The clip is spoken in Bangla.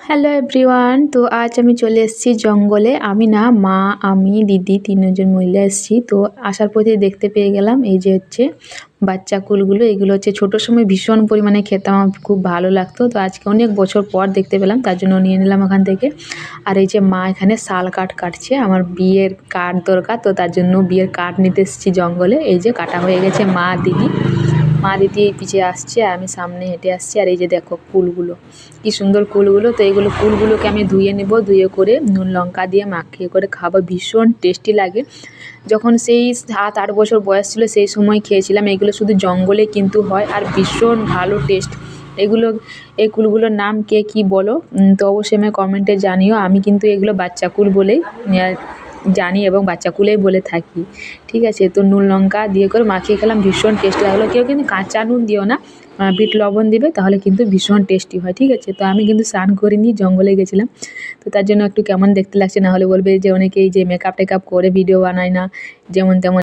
হ্যালো এভরিওয়ান, তো আজ আমি চলে এসেছি জঙ্গলে। আমি না, মা, আমি, দিদি তিনজন মহিলা এসেছি। তো আসার পথে দেখতে পেয়ে গেলাম এই যে হচ্ছে বাচ্চা কুলগুলো। এগুলো হচ্ছে ছোটোর সময় ভীষণ পরিমাণে খেতাম, আমার খুব ভালো লাগতো। তো আজকে অনেক বছর পর দেখতে পেলাম, তার জন্য নিয়ে নিলাম ওখান থেকে। আর এই যে মা এখানে শাল কাঠ কাটছে, আমার বিয়ের কাঠ দরকার, তো তার জন্য বিয়ের কাঠ নিতে এসেছি জঙ্গলে। এই যে কাটা হয়ে গেছে, মা দিদি এই পিছিয়ে আসছে, আমি সামনে হেঁটে আসছি। আর এই যে দেখো কুলগুলো, কি সুন্দর কুলগুলো। তো এইগুলো কুলগুলোকে আমি ধুয়ে নেব, ধুয়ে করে নুন লঙ্কা দিয়ে মাখিয়ে করে খাবো, ভীষণ টেস্টি লাগে। যখন সেই 7-8 বছর বয়স ছিল সেই সময় খেয়েছিলাম। এগুলো শুধু জঙ্গলে কিন্তু হয়, আর ভীষণ ভালো টেস্ট এগুলো। এই কুলগুলোর নাম কে কী বলো, তো অবশ্যই আমায় কমেন্টে জানিও। আমি কিন্তু এগুলো বাচ্চা কুল বলেই জানি এবং বাচ্চা কুলেই বলে থাকি। ঠিক আছে, তো নুন লঙ্কা দিয়ে করে মাখিয়ে খেলাম, ভীষণ টেস্টি লাগলো। কেউ কিন্তু কাঁচা নুন দিও না, বিট লবণ দিবে, তাহলে কিন্তু ভীষণ টেস্টি হয়। ঠিক আছে, তো আমি কিন্তু স্নান করিনি, জঙ্গলে গেছিলাম, তো তার জন্য একটু কেমন দেখতে লাগছে, না হলে বলবে যে অনেকেই যে মেকআপ টেকআপ করে ভিডিও বানায় না, যেমন তেমন